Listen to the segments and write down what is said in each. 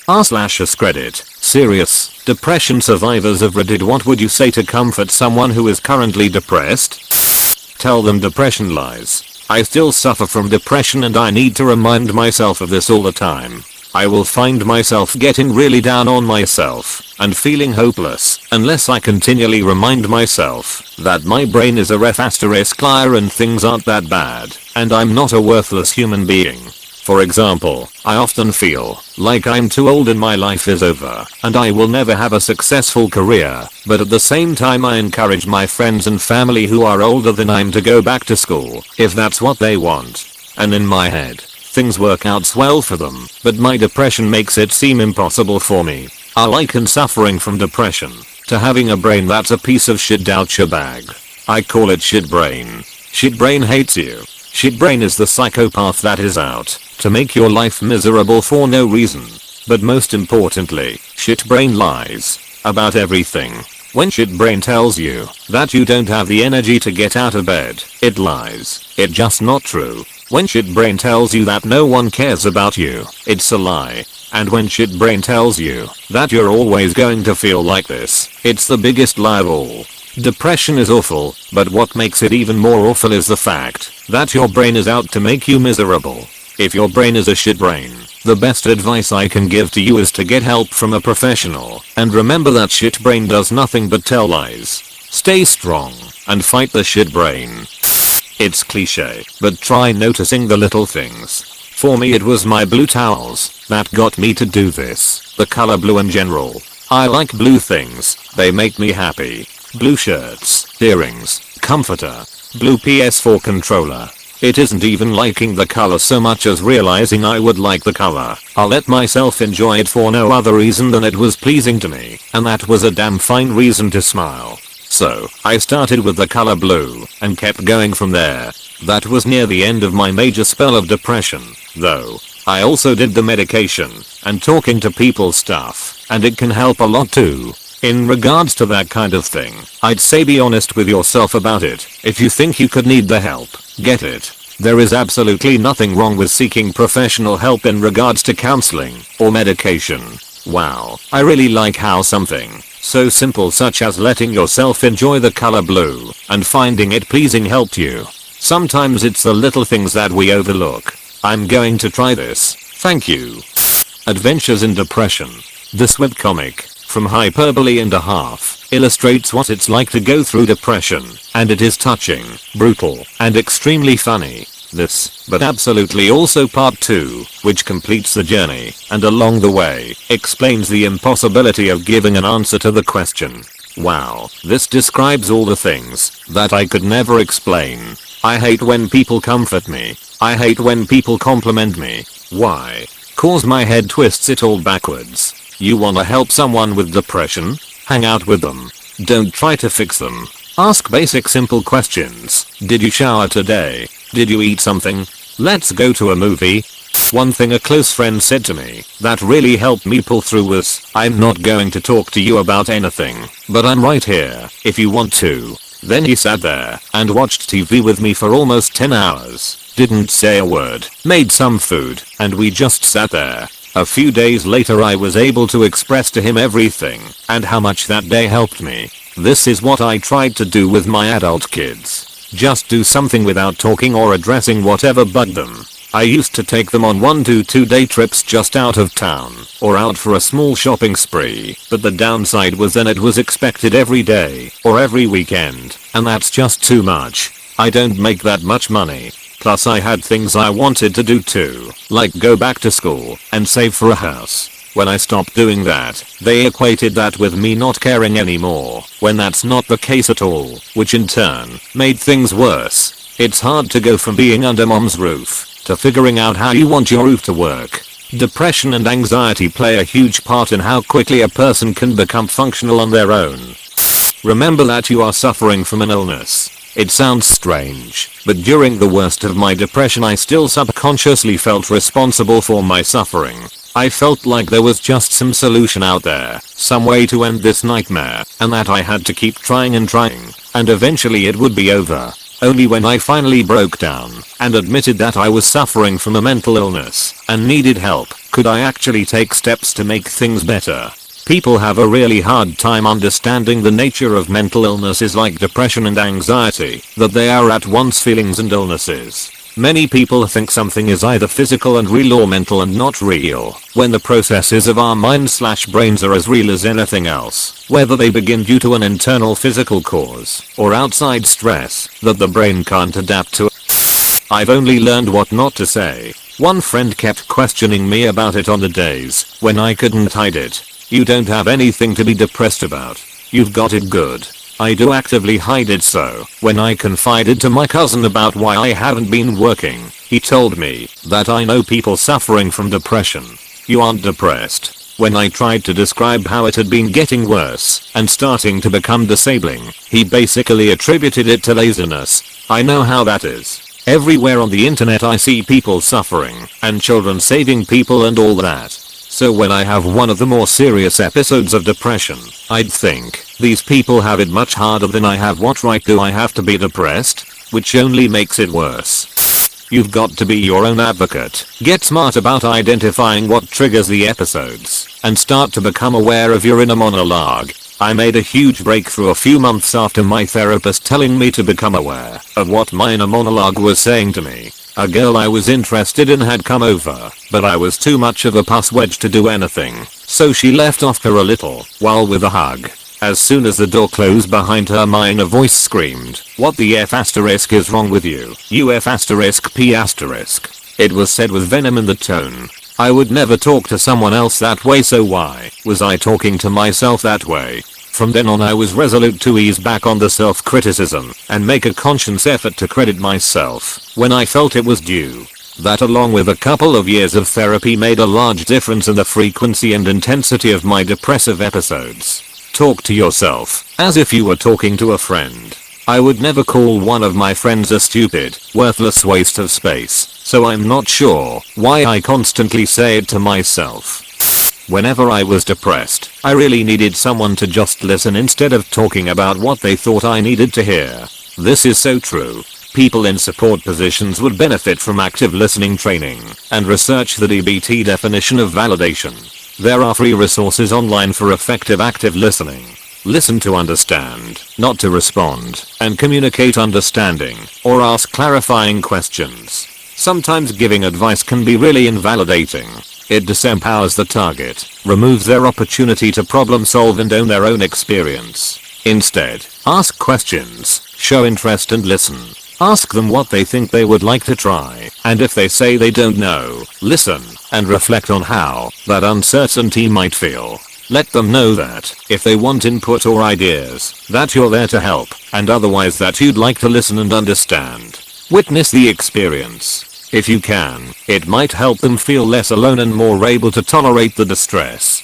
r/Askreddit. Serious. Depression survivors of Reddit, what would you say to comfort someone who is currently depressed? Tell them depression lies. I still suffer from depression and I need to remind myself of this all the time. I will find myself getting really down on myself and feeling hopeless unless I continually remind myself that my brain is a ref***liar and things aren't that bad and I'm not a worthless human being. For example, I often feel like I'm too old and my life is over and I will never have a successful career, but at the same time I encourage my friends and family who are older than I'm to go back to school if that's what they want. And in my head, things work out swell for them, but my depression makes it seem impossible for me. I liken suffering from depression to having a brain that's a piece of shit out your bag. I call it shit brain. Shit brain hates you. Shit brain is the psychopath that is out to make your life miserable for no reason. But most importantly, shit brain lies about everything. When shit brain tells you that you don't have the energy to get out of bed, it lies. It's just not true. When shit brain tells you that no one cares about you, it's a lie. And when shit brain tells you that you're always going to feel like this, it's the biggest lie of all. Depression is awful, but what makes it even more awful is the fact that your brain is out to make you miserable. If your brain is a shit brain, the best advice I can give to you is to get help from a professional, and remember that shit brain does nothing but tell lies. Stay strong and fight the shit brain. It's cliche, but try noticing the little things. For me it was my blue towels that got me to do this. The color blue in general. I like blue things, they make me happy. Blue shirts, earrings, comforter, blue PS4 controller. It isn't even liking the color so much as realizing I would like the color. I'll let myself enjoy it for no other reason than it was pleasing to me, and that was a damn fine reason to smile. So, I started with the color blue, and kept going from there. That was near the end of my major spell of depression, though. I also did the medication, and talking to people stuff, and it can help a lot too. In regards to that kind of thing, I'd say be honest with yourself about it. If you think you could need the help, get it. There is absolutely nothing wrong with seeking professional help in regards to counseling or medication. Wow, I really like how something so simple such as letting yourself enjoy the color blue and finding it pleasing helped you. Sometimes it's the little things that we overlook. I'm going to try this. Thank you. Adventures in Depression. This webcomic, from Hyperbole and a Half, illustrates what it's like to go through depression, and it is touching, brutal, and extremely funny. This, but absolutely also part 2, which completes the journey, and along the way, explains the impossibility of giving an answer to the question. Wow, this describes all the things that I could never explain. I hate when people comfort me. I hate when people compliment me. Why? 'Cause my head twists it all backwards. You wanna help someone with depression? Hang out with them. Don't try to fix them. Ask basic simple questions. Did you shower today? Did you eat something? Let's go to a movie. One thing a close friend said to me that really helped me pull through was, I'm not going to talk to you about anything, but I'm right here if you want to. Then he sat there and watched TV with me for almost 10 hours. Didn't say a word, made some food, and we just sat there. A few days later I was able to express to him everything and how much that day helped me. This is what I tried to do with my adult kids. Just do something without talking or addressing whatever bugged them. I used to take them on 1 to 2 day trips just out of town or out for a small shopping spree, but the downside was then it was expected every day or every weekend, and that's just too much. I don't make that much money. Plus I had things I wanted to do too, like go back to school and save for a house. When I stopped doing that, they equated that with me not caring anymore, when that's not the case at all, which in turn made things worse. It's hard to go from being under mom's roof to figuring out how you want your roof to work. Depression and anxiety play a huge part in how quickly a person can become functional on their own. Remember that you are suffering from an illness. It sounds strange, but during the worst of my depression I still subconsciously felt responsible for my suffering. I felt like there was just some solution out there, some way to end this nightmare, and that I had to keep trying and trying, and eventually it would be over. Only when I finally broke down and admitted that I was suffering from a mental illness and needed help could I actually take steps to make things better. People have a really hard time understanding the nature of mental illnesses like depression and anxiety, that they are at once feelings and illnesses. Many people think something is either physical and real or mental and not real, when the processes of our minds/brains are as real as anything else, whether they begin due to an internal physical cause or outside stress that the brain can't adapt to. I've only learned what not to say. One friend kept questioning me about it on the days when I couldn't hide it. You don't have anything to be depressed about. You've got it good. I do actively hide it, so when I confided to my cousin about why I haven't been working, he told me that I know people suffering from depression. You aren't depressed. When I tried to describe how it had been getting worse and starting to become disabling, he basically attributed it to laziness. I know how that is. Everywhere on the internet I see people suffering and children saving people and all that. So when I have one of the more serious episodes of depression, I'd think, these people have it much harder than I have. What right do I have to be depressed? Which only makes it worse. You've got to be your own advocate. Get smart about identifying what triggers the episodes and start to become aware of your inner monologue. I made a huge breakthrough a few months after my therapist telling me to become aware of what my inner monologue was saying to me. A girl I was interested in had come over, but I was too much of a pusswedge to do anything, so she left after a little while with a hug. As soon as the door closed behind her, my inner voice screamed, "What the F asterisk is wrong with you? UF asterisk P asterisk." It was said with venom in the tone. I would never talk to someone else that way, so why was I talking to myself that way? From then on I was resolute to ease back on the self-criticism and make a conscious effort to credit myself when I felt it was due. That, along with a couple of years of therapy, made a large difference in the frequency and intensity of my depressive episodes. Talk to yourself as if you were talking to a friend. I would never call one of my friends a stupid, worthless waste of space, so I'm not sure why I constantly say it to myself. Whenever I was depressed, I really needed someone to just listen instead of talking about what they thought I needed to hear. This is so true. People in support positions would benefit from active listening training and research the DBT definition of validation. There are free resources online for effective active listening. Listen to understand, not to respond, and communicate understanding or ask clarifying questions. Sometimes giving advice can be really invalidating. It disempowers the target, removes their opportunity to problem solve and own their own experience. Instead, ask questions, show interest and listen. Ask them what they think they would like to try, and if they say they don't know, listen and reflect on how that uncertainty might feel. Let them know that, if they want input or ideas, that you're there to help, and otherwise that you'd like to listen and understand. Witness the experience. If you can, it might help them feel less alone and more able to tolerate the distress.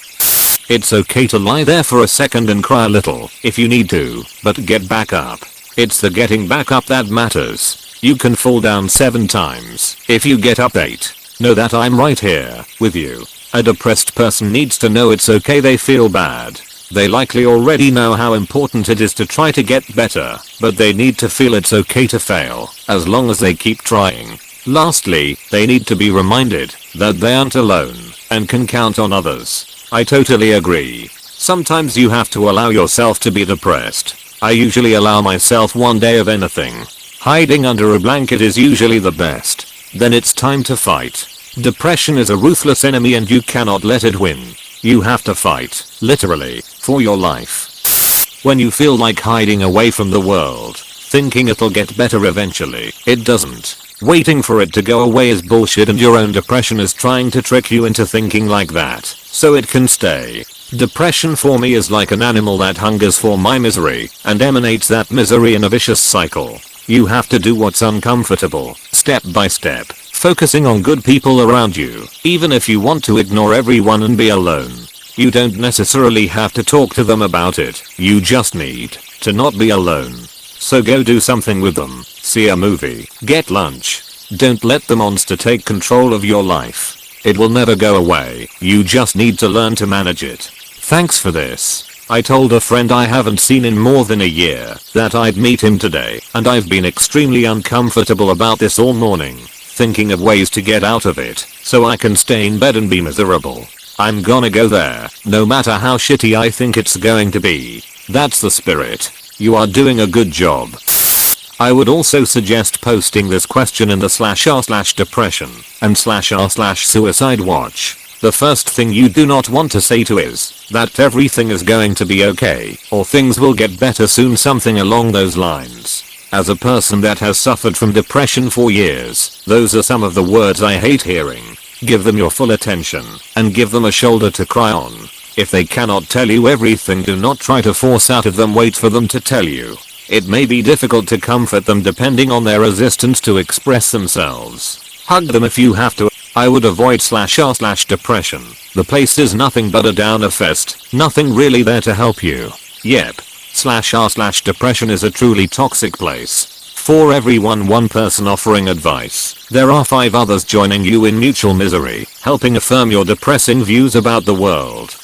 It's okay to lie there for a second and cry a little if you need to, but get back up. It's the getting back up that matters. You can fall down 7 times if you get up 8. Know that I'm right here with you. A depressed person needs to know it's okay they feel bad. They likely already know how important it is to try to get better, but they need to feel it's okay to fail, as long as they keep trying. Lastly, they need to be reminded that they aren't alone and can count on others. I totally agree. Sometimes you have to allow yourself to be depressed. I usually allow myself one day of anything. Hiding under a blanket is usually the best. Then it's time to fight. Depression is a ruthless enemy and you cannot let it win. You have to fight, literally, for your life. When you feel like hiding away from the world, thinking it'll get better eventually, it doesn't. Waiting for it to go away is bullshit, and your own depression is trying to trick you into thinking like that, so it can stay. Depression for me is like an animal that hungers for my misery and emanates that misery in a vicious cycle. You have to do what's uncomfortable, step by step, focusing on good people around you, even if you want to ignore everyone and be alone. You don't necessarily have to talk to them about it, you just need to not be alone. So go do something with them, see a movie, get lunch. Don't let the monster take control of your life. It will never go away, you just need to learn to manage it. Thanks for this. I told a friend I haven't seen in more than a year that I'd meet him today, and I've been extremely uncomfortable about this all morning, thinking of ways to get out of it so I can stay in bed and be miserable. I'm gonna go there, no matter how shitty I think it's going to be. That's the spirit. You are doing a good job. I would also suggest posting this question in the /r/depression and /r/suicide watch. The first thing you do not want to say to is that everything is going to be okay or things will get better soon, something along those lines. As a person that has suffered from depression for years, those are some of the words I hate hearing. Give them your full attention and give them a shoulder to cry on. If they cannot tell you everything, do not try to force out of them, wait for them to tell you. It may be difficult to comfort them depending on their resistance to express themselves. Hug them if you have to. I would avoid /r/depression. The place is nothing but a downer fest, nothing really there to help you. Yep. /r/depression is a truly toxic place. For every one person offering advice, there are 5 others joining you in mutual misery, helping affirm your depressing views about the world.